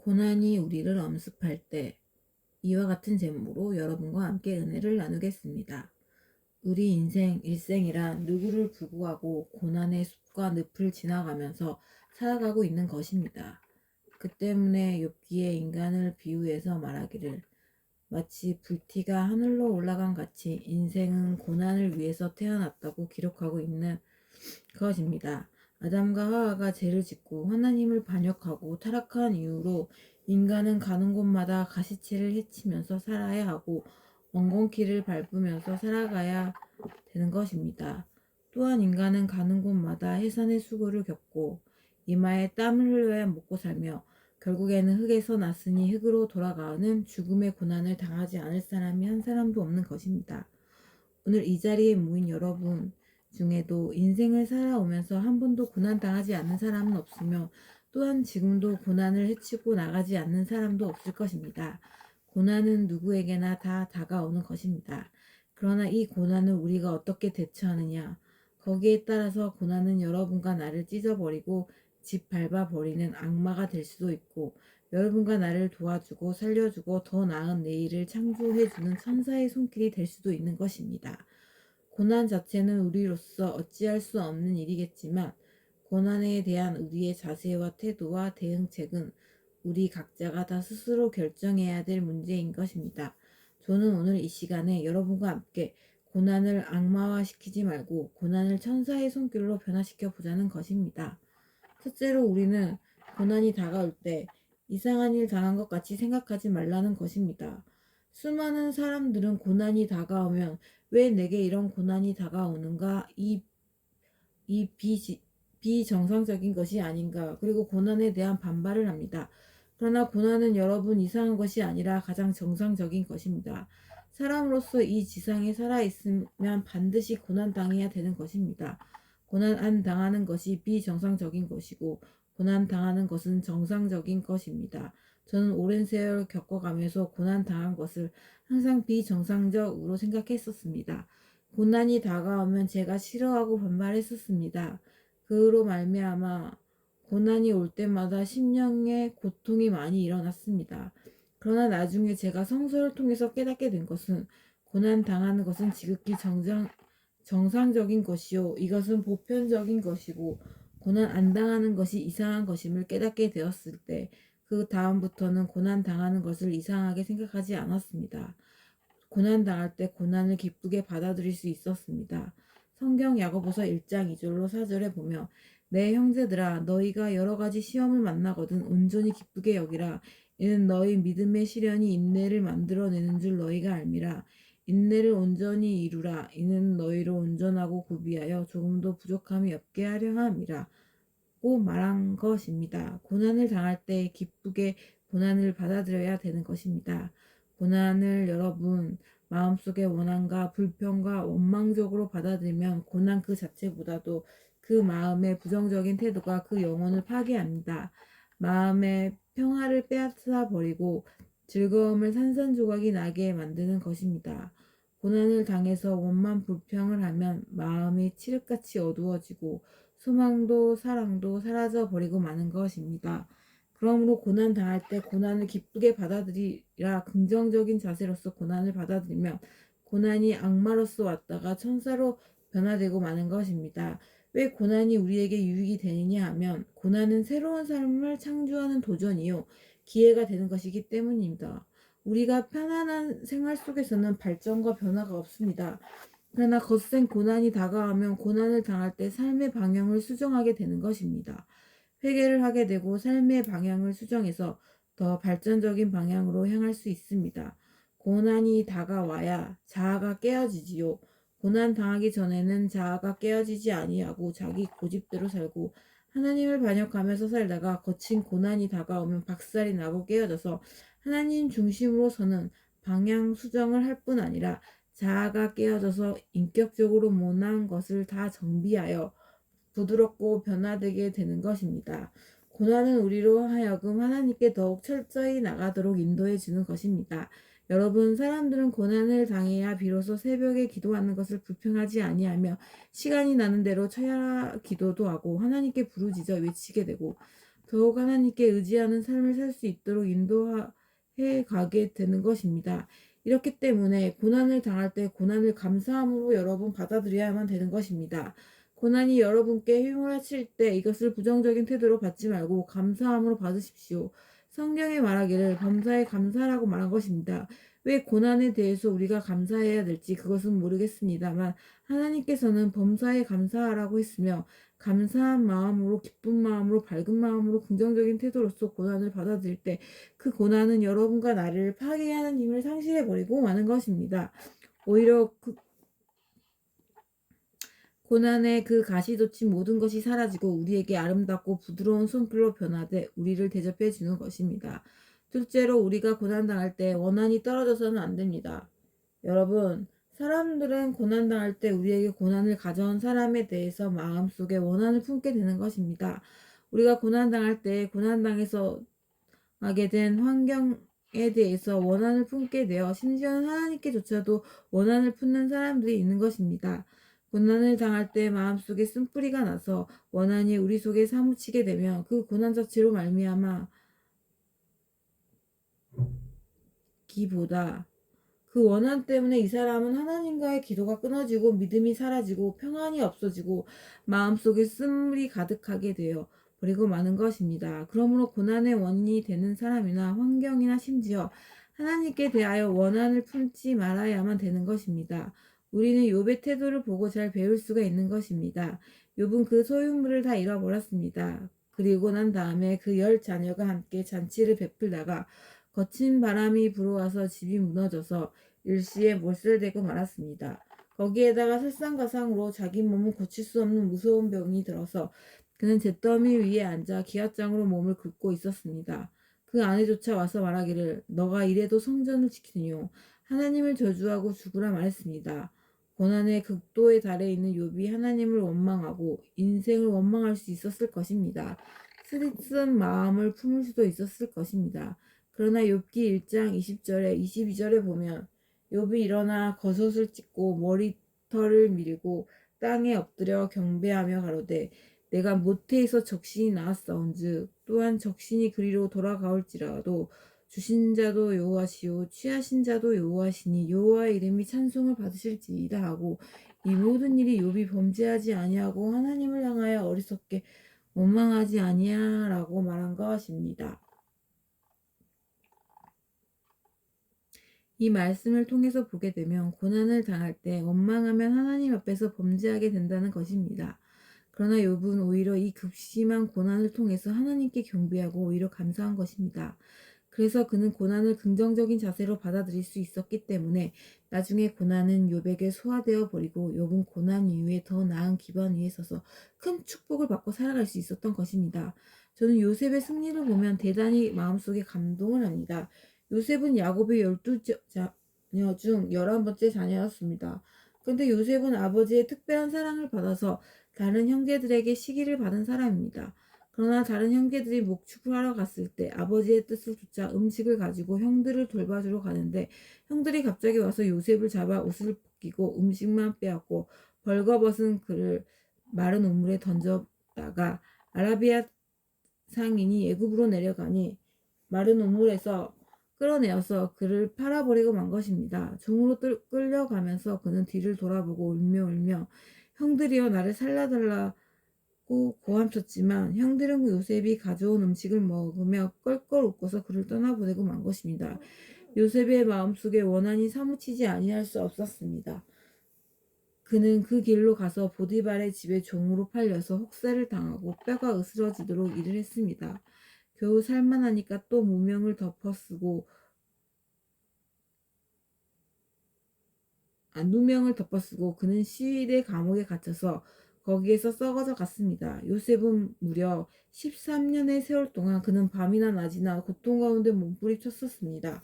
고난이 우리를 엄습할 때 이와 같은 제목으로 여러분과 함께 은혜를 나누겠습니다. 우리 인생 일생이란 누구를 불구하고 고난의 숲과 늪을 지나가면서 살아가고 있는 것입니다. 그 때문에 욥기에 인간을 비유해서 말하기를 마치 불티가 하늘로 올라간 같이 인생은 고난을 위해서 태어났다고 기록하고 있는 것입니다. 아담과 하와가 죄를 짓고 하나님을 반역하고 타락한 이후로 인간은 가는 곳마다 가시체를 헤치면서 살아야 하고 원공길을 밟으면서 살아가야 되는 것입니다. 또한 인간은 가는 곳마다 해산의 수고를 겪고 이마에 땀을 흘려야 먹고 살며 결국에는 흙에서 났으니 흙으로 돌아가는 죽음의 고난을 당하지 않을 사람이 한 사람도 없는 것입니다. 오늘 이 자리에 모인 여러분 중에도 인생을 살아오면서 한 번도 고난당하지 않는 사람은 없으며 또한 지금도 고난을 헤치고 나가지 않는 사람도 없을 것입니다. 고난은 누구에게나 다 다가오는 것입니다. 그러나 이 고난을 우리가 어떻게 대처하느냐, 거기에 따라서 고난은 여러분과 나를 찢어버리고 짓밟아버리는 악마가 될 수도 있고 여러분과 나를 도와주고 살려주고 더 나은 내일을 창조해주는 천사의 손길이 될 수도 있는 것입니다. 고난 자체는 우리로서 어찌할 수 없는 일이겠지만 고난에 대한 우리의 자세와 태도와 대응책은 우리 각자가 다 스스로 결정해야 될 문제인 것입니다. 저는 오늘 이 시간에 여러분과 함께 고난을 악마화시키지 말고 고난을 천사의 손길로 변화시켜 보자는 것입니다. 첫째로 우리는 고난이 다가올 때 이상한 일 당한 것 같이 생각하지 말라는 것입니다. 수많은 사람들은 고난이 다가오면 왜 내게 이런 고난이 다가오는가 이 비정상적인 것이 아닌가 그리고 고난에 대한 반발을 합니다. 그러나 고난은 여러분 이상한 것이 아니라 가장 정상적인 것입니다. 사람으로서 이 지상에 살아있으면 반드시 고난당해야 되는 것입니다. 고난 안 당하는 것이 비정상적인 것이고 고난 당하는 것은 정상적인 것입니다. 저는 오랜 세월 겪어가면서 고난 당한 것을 항상 비정상적으로 생각했었습니다. 고난이 다가오면 제가 싫어하고 반발했었습니다. 그로 말미암아 고난이 올 때마다 심령의 고통이 많이 일어났습니다. 그러나 나중에 제가 성서를 통해서 깨닫게 된 것은 고난 당하는 것은 지극히 정상적인 것이요 이것은 보편적인 것이고 고난 안 당하는 것이 이상한 것임을 깨닫게 되었을 때 그 다음부터는 고난 당하는 것을 이상하게 생각하지 않았습니다. 고난 당할 때 고난을 기쁘게 받아들일 수 있었습니다. 성경 야고보서 1장 2절로 4절에 보면 내 형제들아 너희가 여러 가지 시험을 만나거든 온전히 기쁘게 여기라. 이는 너희 믿음의 시련이 인내를 만들어내는 줄 너희가 알미라. 인내를 온전히 이루라. 이는 너희를 온전하고 구비하여 조금도 부족함이 없게 하려 함이라. 고 말한 것입니다. 고난을 당할 때 기쁘게 고난을 받아들여야 되는 것입니다. 고난을 여러분 마음속의 원한과 불평과 원망적으로 받아들이면 고난 그 자체보다도 그 마음의 부정적인 태도가 그 영혼을 파괴합니다. 마음의 평화를 빼앗아 버리고 즐거움을 산산조각이 나게 만드는 것입니다. 고난을 당해서 원만 불평을 하면 마음이 칠흑같이 어두워지고 소망도 사랑도 사라져 버리고 마는 것입니다. 그러므로 고난 당할 때 고난을 기쁘게 받아들이라 긍정적인 자세로서 고난을 받아들이면 고난이 악마로서 왔다가 천사로 변화되고 마는 것입니다. 왜 고난이 우리에게 유익이 되느냐 하면 고난은 새로운 삶을 창조하는 도전이요 기회가 되는 것이기 때문입니다. 우리가 편안한 생활 속에서는 발전과 변화가 없습니다. 그러나 거센 고난이 다가오면 고난을 당할 때 삶의 방향을 수정하게 되는 것입니다. 회개를 하게 되고 삶의 방향을 수정해서 더 발전적인 방향으로 향할 수 있습니다. 고난이 다가와야 자아가 깨어지지요. 고난 당하기 전에는 자아가 깨어지지 아니하고 자기 고집대로 살고 하나님을 반역하면서 살다가 거친 고난이 다가오면 박살이 나고 깨어져서 하나님 중심으로 서는 방향 수정을 할 뿐 아니라 자아가 깨어져서 인격적으로 모난 것을 다 정비하여 부드럽고 변화되게 되는 것입니다. 고난은 우리로 하여금 하나님께 더욱 철저히 나가도록 인도해 주는 것입니다. 여러분, 사람들은 고난을 당해야 비로소 새벽에 기도하는 것을 불평하지 아니하며 시간이 나는 대로 철야 기도도 하고 하나님께 부르짖어 외치게 되고 더욱 하나님께 의지하는 삶을 살 수 있도록 인도해 가게 되는 것입니다. 이렇기 때문에 고난을 당할 때 고난을 감사함으로 여러분 받아들여야만 되는 것입니다. 고난이 여러분께 휘몰아칠 때 이것을 부정적인 태도로 받지 말고 감사함으로 받으십시오. 성경에 말하기를 범사에 감사라고 말한 것입니다. 왜 고난에 대해서 우리가 감사해야 될지 그것은 모르겠습니다만 하나님께서는 범사에 감사하라고 했으며 감사한 마음으로 기쁜 마음으로 밝은 마음으로 긍정적인 태도로서 고난을 받아들일 때 그 고난은 여러분과 나를 파괴하는 힘을 상실해버리고 마는 것입니다. 오히려 그 고난의 그 가시돋친 모든 것이 사라지고 우리에게 아름답고 부드러운 손길로 변화돼 우리를 대접해 주는 것입니다. 둘째로 우리가 고난당할 때 원한이 떨어져서는 안 됩니다. 여러분, 사람들은 고난당할 때 우리에게 고난을 가져온 사람에 대해서 마음속에 원한을 품게 되는 것입니다. 우리가 고난당할 때 고난당해서 하게 된 환경에 대해서 원한을 품게 되어 심지어는 하나님께조차도 원한을 품는 사람들이 있는 것입니다. 고난을 당할 때 마음속에 쓴뿌리가 나서 원한이 우리 속에 사무치게 되면 그 고난 자체로 말미암아 기보다 그 원한 때문에 이 사람은 하나님과의 기도가 끊어지고 믿음이 사라지고 평안이 없어지고 마음속에 쓴물이 가득하게 되어 버리고 마는 것입니다. 그러므로 고난의 원인이 되는 사람이나 환경이나 심지어 하나님께 대하여 원한을 품지 말아야만 되는 것입니다. 우리는 욥의 태도를 보고 잘 배울 수가 있는 것입니다. 욥은 그 소유물을 다 잃어버렸습니다. 그리고 난 다음에 그 10자녀가 함께 잔치를 베풀다가 거친 바람이 불어와서 집이 무너져서 일시에 몰살되고 말았습니다. 거기에다가 설상가상으로 자기 몸을 고칠 수 없는 무서운 병이 들어서 그는 잿더미 위에 앉아 기왓장으로 몸을 긁고 있었습니다. 그 아내조차 와서 말하기를 너가 이래도 성전을 지키느뇨 하나님을 저주하고 죽으라 말했습니다. 고난의 극도에 달해 있는 욥이 하나님을 원망하고 인생을 원망할 수 있었을 것입니다. 쓰디쓴 마음을 품을 수도 있었을 것입니다. 그러나 욥기 1장 20절에 22절에 보면 욥이 일어나 겉옷을 찢고 머리털을 밀고 땅에 엎드려 경배하며 가로되 내가 모태에서 적신이 나았사온즉 또한 적신이 그리로 돌아가올지라도 주신 자도 여호와시요 취하신 자도 여호와시니 여호와의 이름이 찬송을 받으실지이다 하고 이 모든 일이 욥이 범죄하지 아니하고 하나님을 향하여 어리석게 원망하지 아니하라고 말한 것입니다. 이 말씀을 통해서 보게 되면 고난을 당할 때 원망하면 하나님 앞에서 범죄하게 된다는 것입니다. 그러나 욥은 오히려 이 극심한 고난을 통해서 하나님께 경배하고 오히려 감사한 것입니다. 그래서 그는 고난을 긍정적인 자세로 받아들일 수 있었기 때문에 나중에 고난은 욥에게 소화되어 버리고 욥은 고난 이후에 더 나은 기반 위에 서서 큰 축복을 받고 살아갈 수 있었던 것입니다. 저는 요셉의 승리를 보면 대단히 마음속에 감동을 합니다. 요셉은 야곱의 12자녀 중 11번째 자녀였습니다. 그런데 요셉은 아버지의 특별한 사랑을 받아서 다른 형제들에게 시기를 받은 사람입니다. 그러나 다른 형제들이 목축을 하러 갔을 때 아버지의 뜻을 좇아 음식을 가지고 형들을 돌봐주러 가는데 형들이 갑자기 와서 요셉을 잡아 옷을 벗기고 음식만 빼앗고 벌거벗은 그를 마른 우물에 던졌다가 아라비아 상인이 애굽으로 내려가니 마른 우물에서 끌어내어서 그를 팔아버리고 만 것입니다. 종으로 끌려가면서 그는 뒤를 돌아보고 울며 형들이여 나를 살려달라고 고함쳤지만 형들은 요셉이 가져온 음식을 먹으며 껄껄 웃고서 그를 떠나보내고 만 것입니다. 요셉의 마음속에 원한이 사무치지 아니할 수 없었습니다. 그는 그 길로 가서 보디발의 집에 종으로 팔려서 혹사를 당하고 뼈가 으스러지도록 일을 했습니다. 겨우 살만하니까 또 누명을 덮어쓰고 그는 시위대 감옥에 갇혀서 거기에서 썩어져 갔습니다. 요셉은 무려 13년의 세월 동안 그는 밤이나 낮이나 고통 가운데 몸부림쳤었습니다.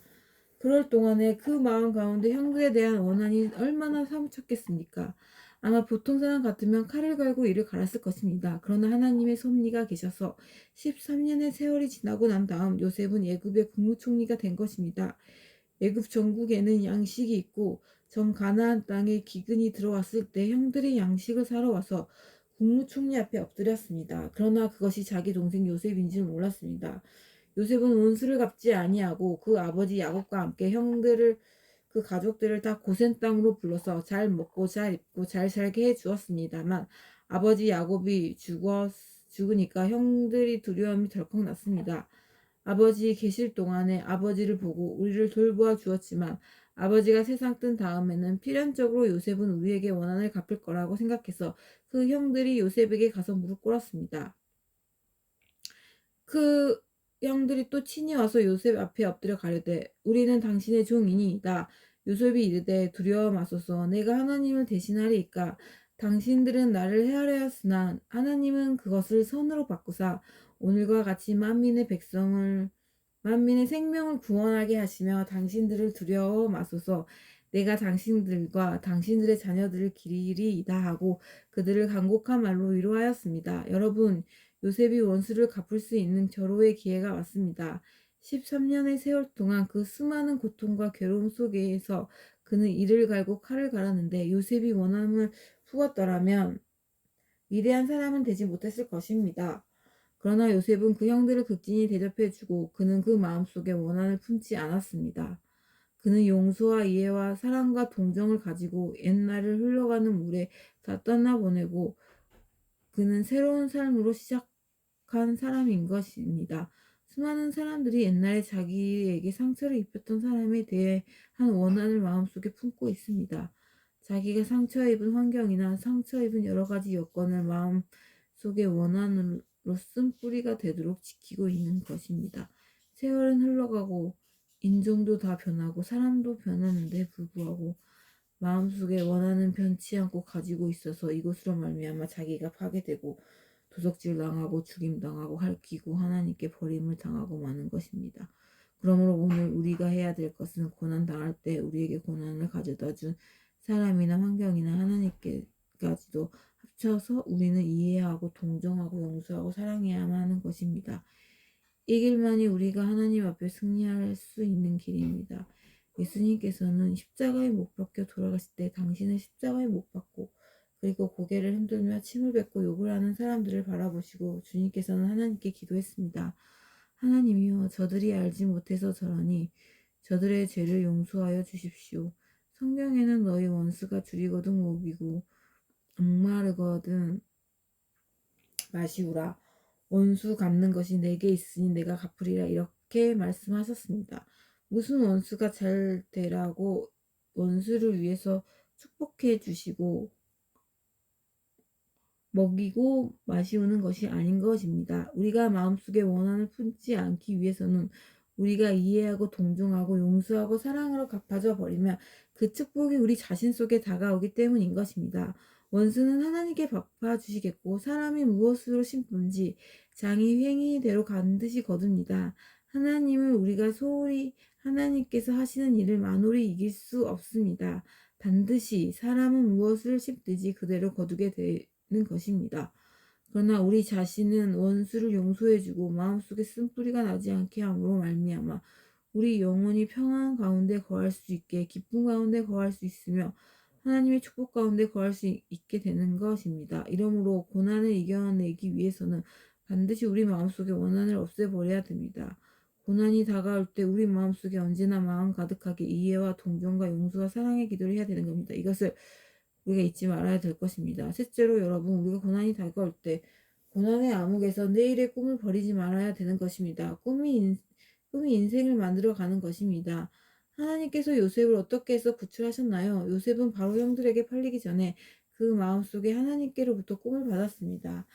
그럴 동안에 그 마음 가운데 형들에 대한 원한이 얼마나 사무쳤겠습니까? 아마 보통 사람 같으면 칼을 갈고 이를 갈았을 것입니다. 그러나 하나님의 섭리가 계셔서 13년의 세월이 지나고 난 다음 요셉은 애굽의 국무총리가 된 것입니다. 애굽 전국에는 양식이 있고 전 가나안 땅에 기근이 들어왔을 때 형들이 양식을 사러 와서 국무총리 앞에 엎드렸습니다. 그러나 그것이 자기 동생 요셉인 줄 몰랐습니다. 요셉은 원수를 갚지 아니하고 그 아버지 야곱과 함께 형들을 그 가족들을 다 고센 땅으로 불러서 잘 먹고 잘 입고 잘 살게 해 주었습니다만 아버지 야곱이 죽으니까 형들이 두려움이 덜컥 났습니다. 아버지 계실 동안에 아버지를 보고 우리를 돌보아 주었지만 아버지가 세상 뜬 다음에는 필연적으로 요셉은 우리에게 원한을 갚을 거라고 생각해서 그 형들이 요셉에게 가서 무릎 꿇었습니다. 그 형들이 또 친히 와서 요셉 앞에 엎드려 가려되 우리는 당신의 종이니이다. 요셉이 이르되 두려워 마소서 내가 하나님을 대신하리이까 당신들은 나를 해하려 하였으나 하나님은 그것을 선으로 바꾸사 오늘과 같이 만민의 생명을 구원하게 하시며 당신들을 두려워 마소서 내가 당신들과 당신들의 자녀들을 기리리이다 하고 그들을 간곡한 말로 위로하였습니다. 여러분 요셉이 원수를 갚을 수 있는 절호의 기회가 왔습니다. 13년의 세월 동안 그 수많은 고통과 괴로움 속에서 그는 이를 갈고 칼을 갈았는데 요셉이 원함을 품었더라면 위대한 사람은 되지 못했을 것입니다. 그러나 요셉은 그 형들을 극진히 대접해주고 그는 그 마음속에 원한을 품지 않았습니다. 그는 용서와 이해와 사랑과 동정을 가지고 옛날을 흘러가는 물에 다 떠나보내고 그는 새로운 삶으로 시작한 사람인 것입니다. 수많은 사람들이 옛날에 자기에게 상처를 입혔던 사람에 대해 한 원한을 마음속에 품고 있습니다. 자기가 상처 입은 환경이나 상처 입은 여러 가지 여건을 마음속에 원한으로 쓴 뿌리가 되도록 지키고 있는 것입니다. 세월은 흘러가고 인종도 다 변하고 사람도 변하는데 불구하고 마음속에 원하는 변치 않고 가지고 있어서 이것으로 말미암아 자기가 파괴되고 도적질 당하고 죽임 당하고 핥히고 하나님께 버림을 당하고 마는 것입니다. 그러므로 오늘 우리가 해야 될 것은 고난 당할 때 우리에게 고난을 가져다 준 사람이나 환경이나 하나님께까지도 합쳐서 우리는 이해하고 동정하고 용서하고 사랑해야만 하는 것입니다. 이 길만이 우리가 하나님 앞에 승리할 수 있는 길입니다. 예수님께서는 십자가에 못 박혀 돌아가실 때 당신은 십자가에 못 박고 그리고 고개를 흔들며 침을 뱉고 욕을 하는 사람들을 바라보시고 주님께서는 하나님께 기도했습니다. 하나님이여 저들이 알지 못해서 저러니 저들의 죄를 용서하여 주십시오. 성경에는 너희 원수가 줄이거든 목이고 목마르거든 마시우라. 원수 갚는 것이 내게 있으니 내가 갚으리라 이렇게 말씀하셨습니다. 무슨 원수가 잘 되라고 원수를 위해서 축복해 주시고 먹이고 마시우는 것이 아닌 것입니다. 우리가 마음속에 원한을 품지 않기 위해서는 우리가 이해하고 동정하고 용서하고 사랑으로 갚아져 버리면 그 축복이 우리 자신 속에 다가오기 때문인 것입니다. 원수는 하나님께 갚아주시겠고 사람이 무엇으로 심든지 장이 횡의대로 반드시 거둡니다. 하나님을 우리가 소홀히 하나님께서 하시는 일을 만홀히 이길 수 없습니다. 반드시 사람은 무엇을 심든지 그대로 거두게 되는 것입니다. 그러나 우리 자신은 원수를 용서해주고 마음속에 쓴뿌리가 나지 않게 함으로 말미암아 우리 영혼이 평안 가운데 거할 수 있게 기쁨 가운데 거할 수 있으며 하나님의 축복 가운데 거할 수 있게 되는 것입니다. 이러므로 고난을 이겨내기 위해서는 반드시 우리 마음속에 원한을 없애버려야 됩니다. 고난이 다가올 때 우리 마음속에 언제나 마음 가득하게 이해와 동정과 용서와 사랑의 기도를 해야 되는 겁니다. 이것을 우리가 잊지 말아야 될 것입니다. 셋째로 여러분 우리가 고난이 다가올 때 고난의 암흑에서 내일의 꿈을 버리지 말아야 되는 것입니다. 꿈이 인생을 만들어가는 것입니다. 하나님께서 요셉을 어떻게 해서 구출하셨나요? 요셉은 바로 형들에게 팔리기 전에 그 마음속에 하나님께로부터 꿈을 받았습니다.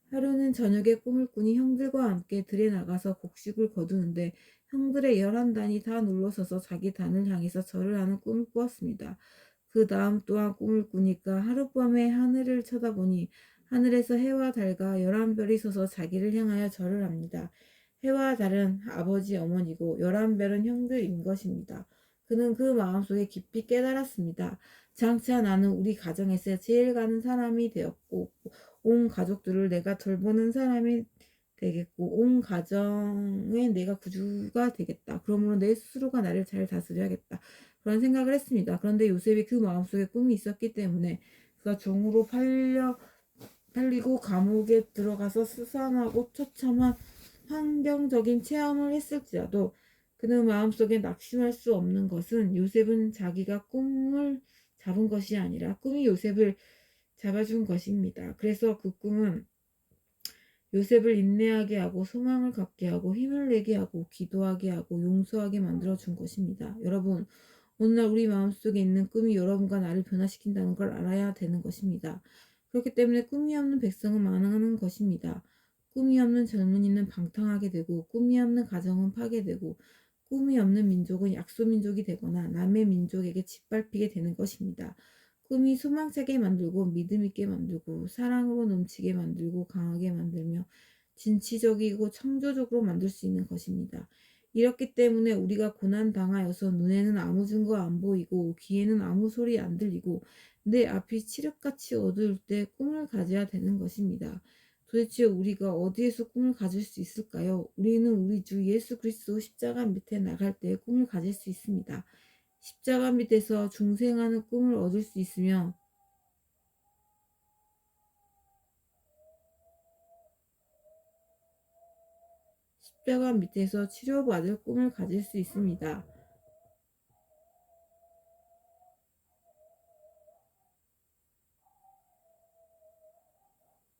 하루는 저녁에 꿈을 꾸니 형들과 함께 들에 나가서 곡식을 거두는데 형들의 11단이 다 눌러서서 자기 단을 향해서 절을 하는 꿈을 꾸었습니다. 그 다음 또한 꿈을 꾸니까 하룻밤에 하늘을 쳐다보니 하늘에서 해와 달과 11별이 서서 자기를 향하여 절을 합니다. 해와 달은 아버지 어머니고 11별은 형들인 것입니다. 그는 그 마음속에 깊이 깨달았습니다. 장차 나는 우리 가정에서 제일 가는 사람이 되었고 온 가족들을 내가 돌보는 사람이 되겠고 온 가정에 내가 구주가 되겠다. 그러므로 내 스스로가 나를 잘 다스려야겠다. 그런 생각을 했습니다. 그런데 요셉이 그 마음속에 꿈이 있었기 때문에 그가 종으로 팔려 달리고 감옥에 들어가서 스산하고 처참한 환경적인 체험을 했을지라도 그는 마음속에 낙심할 수 없는 것은 요셉은 자기가 꿈을 잡은 것이 아니라 꿈이 요셉을 잡아준 것입니다. 그래서 그 꿈은 요셉을 인내하게 하고 소망을 갖게 하고 힘을 내게 하고 기도하게 하고 용서하게 만들어 준 것입니다. 여러분, 오늘날 우리 마음속에 있는 꿈이 여러분과 나를 변화시킨다는 걸 알아야 되는 것입니다. 그렇기 때문에 꿈이 없는 백성은 망하는 것입니다. 꿈이 없는 젊은이는 방탕하게 되고 꿈이 없는 가정은 파괴되고 꿈이 없는 민족은 약소민족이 되거나 남의 민족에게 짓밟히게 되는 것입니다. 꿈이 소망차게 만들고 믿음 있게 만들고 사랑으로 넘치게 만들고 강하게 만들며 진취적이고 창조적으로 만들 수 있는 것입니다. 이렇기 때문에 우리가 고난 당하여서 눈에는 아무 증거 안 보이고 귀에는 아무 소리 안 들리고 내 앞이 칠흑같이 어두울 때 꿈을 가져야 되는 것입니다. 도대체 우리가 어디에서 꿈을 가질 수 있을까요? 우리는 우리 주 예수 그리스도 십자가 밑에 나갈 때 꿈을 가질 수 있습니다. 십자가 밑에서 중생하는 꿈을 얻을 수 있으며 십자가 밑에서 치료받을 꿈을 가질 수 있습니다.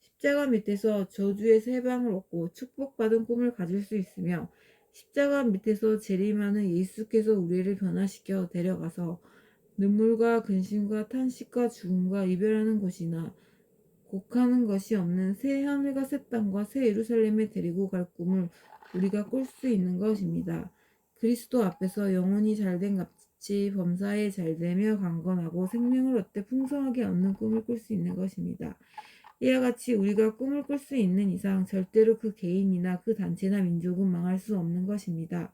십자가 밑에서 저주에서 해방을 얻고 축복받은 꿈을 가질 수 있으며 십자가 밑에서 재림하는 예수께서 우리를 변화시켜 데려가서 눈물과 근심과 탄식과 죽음과 이별하는 곳이나 곡하는 것이 없는 새 하늘과 새 땅과 새 예루살렘에 데리고 갈 꿈을 우리가 꿀 수 있는 것입니다. 그리스도 앞에서 영혼이 잘된 같이 범사에 잘되며 강건하고 생명을 얻되 풍성하게 얻는 꿈을 꿀 수 있는 것입니다. 이와 같이 우리가 꿈을 꿀 수 있는 이상 절대로 그 개인이나 그 단체나 민족은 망할 수 없는 것입니다.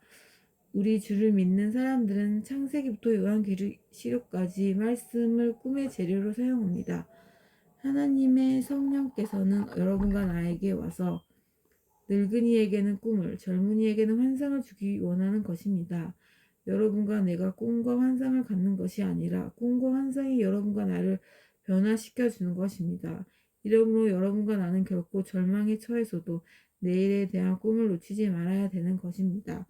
우리 주를 믿는 사람들은 창세기부터 요한계시록까지 말씀을 꿈의 재료로 사용합니다. 하나님의 성령께서는 여러분과 나에게 와서 늙은이에게는 꿈을, 젊은이에게는 환상을 주기 원하는 것입니다. 여러분과 내가 꿈과 환상을 갖는 것이 아니라 꿈과 환상이 여러분과 나를 변화시켜 주는 것입니다. 이러므로 여러분과 나는 결코 절망에 처해서도 내일에 대한 꿈을 놓치지 말아야 되는 것입니다.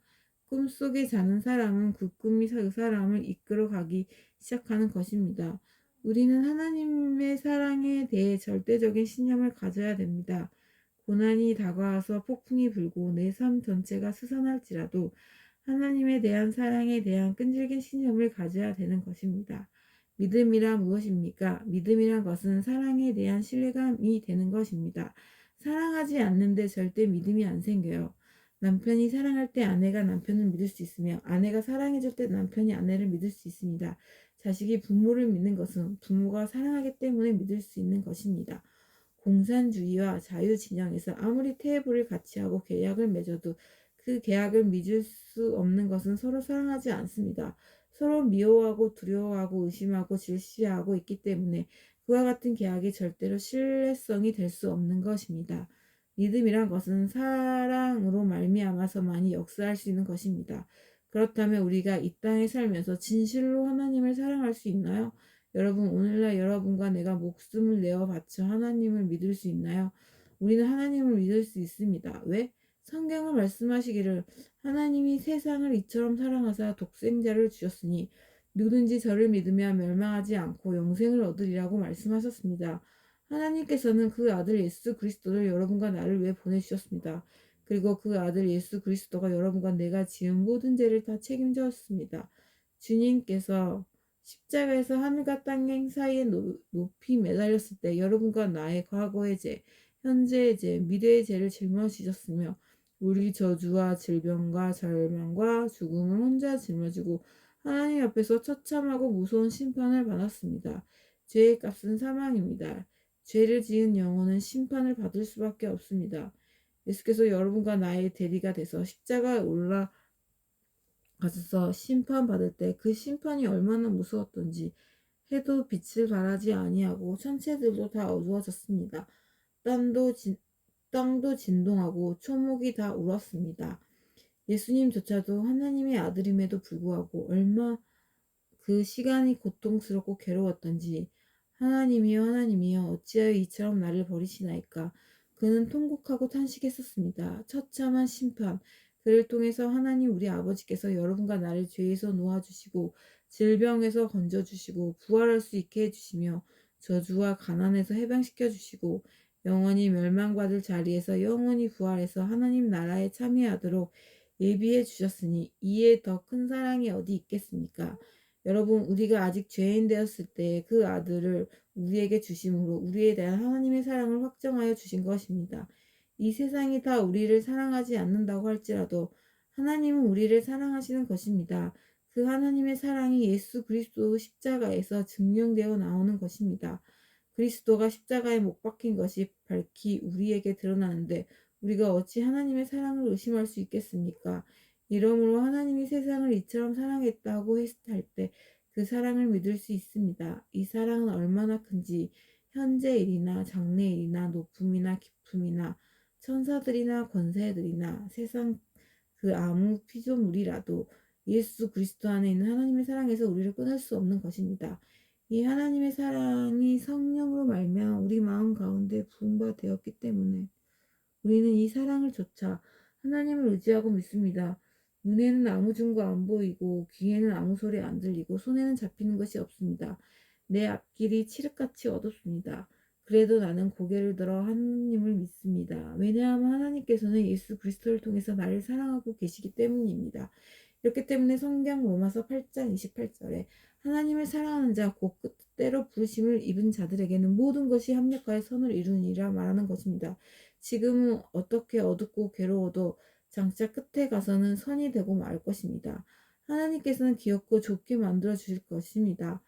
꿈속에 자는 사람은 그 꿈이 그 사람을 이끌어 가기 시작하는 것입니다. 우리는 하나님의 사랑에 대해 절대적인 신념을 가져야 됩니다. 고난이 다가와서 폭풍이 불고 내 삶 전체가 스산할지라도 하나님에 대한 사랑에 대한 끈질긴 신념을 가져야 되는 것입니다. 믿음이란 무엇입니까? 믿음이란 것은 사랑에 대한 신뢰감이 되는 것입니다. 사랑하지 않는데 절대 믿음이 안 생겨요. 남편이 사랑할 때 아내가 남편을 믿을 수 있으며 아내가 사랑해줄 때 남편이 아내를 믿을 수 있습니다. 자식이 부모를 믿는 것은 부모가 사랑하기 때문에 믿을 수 있는 것입니다. 공산주의와 자유진영에서 아무리 테이블을 같이 하고 계약을 맺어도 그 계약을 믿을 수 없는 것은 서로 사랑하지 않습니다. 서로 미워하고 두려워하고 의심하고 질시하고 있기 때문에 그와 같은 계약이 절대로 신뢰성이 될 수 없는 것입니다. 믿음이란 것은 사랑으로 말미암아서만이 역사할 수 있는 것입니다. 그렇다면 우리가 이 땅에 살면서 진실로 하나님을 사랑할 수 있나요? 여러분, 오늘날 여러분과 내가 목숨을 내어 바쳐 하나님을 믿을 수 있나요? 우리는 하나님을 믿을 수 있습니다. 왜? 성경은 말씀하시기를 하나님이 세상을 이처럼 사랑하사 독생자를 주셨으니 누구든지 저를 믿으면 멸망하지 않고 영생을 얻으리라고 말씀하셨습니다. 하나님께서는 그 아들 예수 그리스도를 여러분과 나를 위해 보내주셨습니다. 그리고 그 아들 예수 그리스도가 여러분과 내가 지은 모든 죄를 다 책임졌습니다. 주님께서 십자가에서 하늘과 땅 사이에 높이 매달렸을 때 여러분과 나의 과거의 죄, 현재의 죄, 미래의 죄를 짊어지셨으며 우리 저주와 질병과 절망과 죽음을 혼자 짊어지고 하나님 앞에서 처참하고 무서운 심판을 받았습니다. 죄의 값은 사망입니다. 죄를 지은 영혼은 심판을 받을 수밖에 없습니다. 예수께서 여러분과 나의 대리가 돼서 십자가에 올라가셔서 심판받을 때 그 심판이 얼마나 무서웠던지 해도 빛을 발하지 아니하고 천체들도 다 어두워졌습니다. 땅도 진동하고 초목이 다 울었습니다. 예수님조차도 하나님의 아들임에도 불구하고 얼마 그 시간이 고통스럽고 괴로웠던지 하나님이여 하나님이여 어찌하여 이처럼 나를 버리시나이까. 그는 통곡하고 탄식했었습니다. 처참한 심판, 그를 통해서 하나님 우리 아버지께서 여러분과 나를 죄에서 놓아주시고 질병에서 건져주시고 부활할 수 있게 해주시며 저주와 가난에서 해방시켜 주시고 영원히 멸망받을 자리에서 영원히 부활해서 하나님 나라에 참여하도록 예비해 주셨으니 이에 더 큰 사랑이 어디 있겠습니까? 여러분, 우리가 아직 죄인 되었을 때 그 아들을 우리에게 주심으로 우리에 대한 하나님의 사랑을 확정하여 주신 것입니다. 이 세상이 다 우리를 사랑하지 않는다고 할지라도 하나님은 우리를 사랑하시는 것입니다. 그 하나님의 사랑이 예수 그리스도 십자가에서 증명되어 나오는 것입니다. 그리스도가 십자가에 못 박힌 것이 밝히 우리에게 드러나는데 우리가 어찌 하나님의 사랑을 의심할 수 있겠습니까? 이러므로 하나님이 세상을 이처럼 사랑했다고 할 때 그 사랑을 믿을 수 있습니다. 이 사랑은 얼마나 큰지 현재 일이나 장래 일이나 높음이나 깊음이나 천사들이나 권세들이나 세상 그 아무 피조물이라도 예수 그리스도 안에 있는 하나님의 사랑에서 우리를 끊을 수 없는 것입니다. 이 하나님의 사랑이 성령으로 말미암아 우리 마음 가운데 부음바 되었기 때문에 우리는 이 사랑을 조차 하나님을 의지하고 믿습니다. 눈에는 아무 증거 안 보이고 귀에는 아무 소리 안 들리고 손에는 잡히는 것이 없습니다. 내 앞길이 칠흑같이 어둡습니다. 그래도 나는 고개를 들어 하나님을 믿습니다. 왜냐하면 하나님께서는 예수 그리스도를 통해서 나를 사랑하고 계시기 때문입니다. 이렇기 때문에 성경 로마서 8장 28절에 하나님을 사랑하는 자 곧 뜻대로 부르심을 입은 자들에게는 모든 것이 합력하여 선을 이루니라 말하는 것입니다. 지금은 어떻게 어둡고 괴로워도 장차 끝에 가서는 선이 되고 말 것입니다. 하나님께서는 귀엽고 좋게 만들어 주실 것입니다.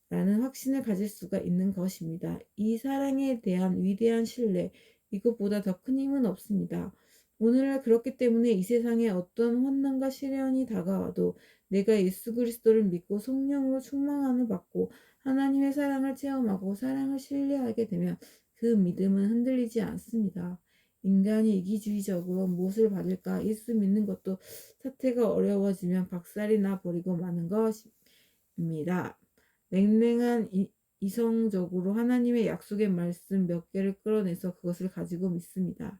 라는 확신을 가질 수가 있는 것입니다. 이 사랑에 대한 위대한 신뢰, 이것보다 더 큰 힘은 없습니다. 오늘날 그렇기 때문에 이 세상에 어떤 환난과 시련이 다가와도 내가 예수 그리스도를 믿고 성령으로 충만함을 받고 하나님의 사랑을 체험하고 사랑을 신뢰하게 되면 그 믿음은 흔들리지 않습니다. 인간이 이기주의적으로 무엇을 받을까 예수 믿는 것도 사태가 어려워지면 박살이 나 버리고 마는 것입니다. 냉랭한 이성적으로 하나님의 약속의 말씀 몇 개를 끌어내서 그것을 가지고 믿습니다.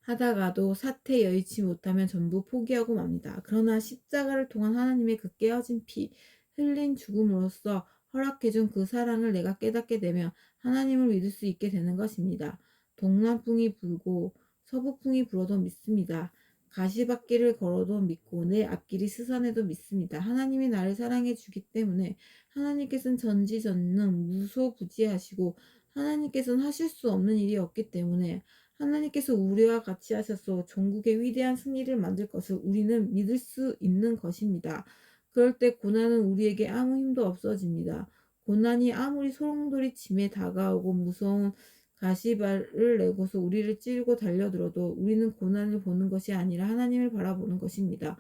하다가도 사태 여의치 못하면 전부 포기하고 맙니다. 그러나 십자가를 통한 하나님의 그 깨어진 피, 흘린 죽음으로써 허락해준 그 사랑을 내가 깨닫게 되면 하나님을 믿을 수 있게 되는 것입니다. 동남풍이 불고 서북풍이 불어도 믿습니다. 가시밭길을 걸어도 믿고 내 앞길이 스산해도 믿습니다. 하나님이 나를 사랑해 주기 때문에 하나님께서는 전지전능 무소부지하시고 하나님께서는 하실 수 없는 일이 없기 때문에 하나님께서 우리와 같이 하셔서 전국의 위대한 승리를 만들 것을 우리는 믿을 수 있는 것입니다. 그럴 때 고난은 우리에게 아무 힘도 없어집니다. 고난이 아무리 소용돌이 짐에 다가오고 무서운 가시발을 내고서 우리를 찌르고 달려들어도 우리는 고난을 보는 것이 아니라 하나님을 바라보는 것입니다.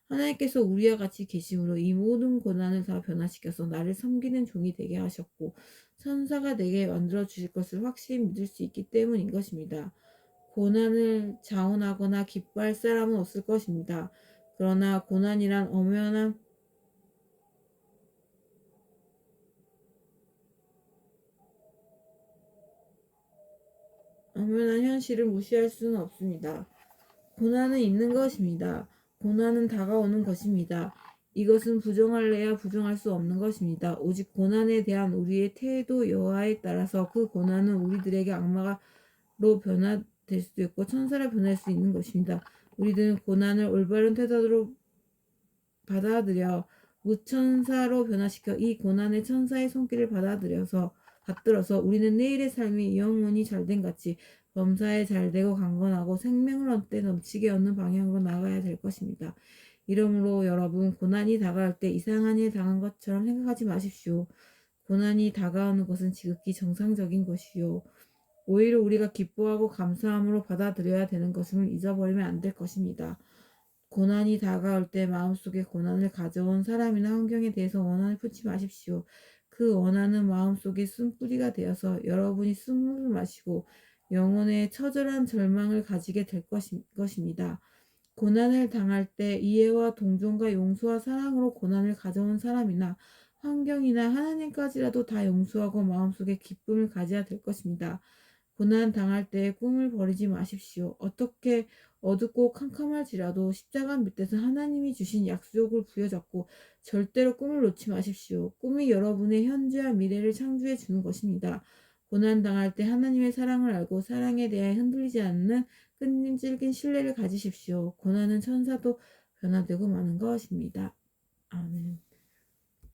하나님께서 우리와 같이 계심으로 이 모든 고난을 다 변화시켜서 나를 섬기는 종이 되게 하셨고 천사가 되게 만들어 주실 것을 확실히 믿을 수 있기 때문인 것입니다. 고난을 자원하거나 기뻐할 사람은 없을 것입니다. 그러나 고난이란 엄연한 현실을 무시할 수는 없습니다. 고난은 있는 것입니다. 고난은 다가오는 것입니다. 이것은 부정할래야 부정할 수 없는 것입니다. 오직 고난에 대한 우리의 태도 여하에 따라서 그 고난은 우리들에게 악마로 변화될 수도 있고 천사로 변할 수 있는 것입니다. 우리들은 고난을 올바른 태도로 받아들여 무천사로 변화시켜 이 고난의 천사의 손길을 받들어서 우리는 내일의 삶이 영원히 잘된 같이 범사에 잘되고 강건하고 생명을 얻되 넘치게 얻는 방향으로 나아가야 될 것입니다. 이러므로 여러분 고난이 다가올 때 이상한 일 당한 것처럼 생각하지 마십시오. 고난이 다가오는 것은 지극히 정상적인 것이요. 오히려 우리가 기뻐하고 감사함으로 받아들여야 되는 것임을 잊어버리면 안 될 것입니다. 고난이 다가올 때 마음속에 고난을 가져온 사람이나 환경에 대해서 원한을 품지 마십시오. 그 원한은 마음속에 쓴뿌리가 되어서 여러분이 쓴물을 마시고 영혼의 처절한 절망을 가지게 될 것입니다. 고난을 당할 때 이해와 동정과 용서와 사랑으로 고난을 가져온 사람이나 환경이나 하나님까지라도 다 용서하고 마음속에 기쁨을 가져야 될 것입니다. 고난 당할 때 꿈을 버리지 마십시오. 어떻게 어둡고 캄캄할지라도 십자가 밑에서 하나님이 주신 약속을 부여잡고 절대로 꿈을 놓지 마십시오. 꿈이 여러분의 현재와 미래를 창조해 주는 것입니다. 고난 당할 때 하나님의 사랑을 알고 사랑에 대해 흔들리지 않는 끈질긴 신뢰를 가지십시오. 고난은 천사도 변화되고 마는 것입니다. 아멘.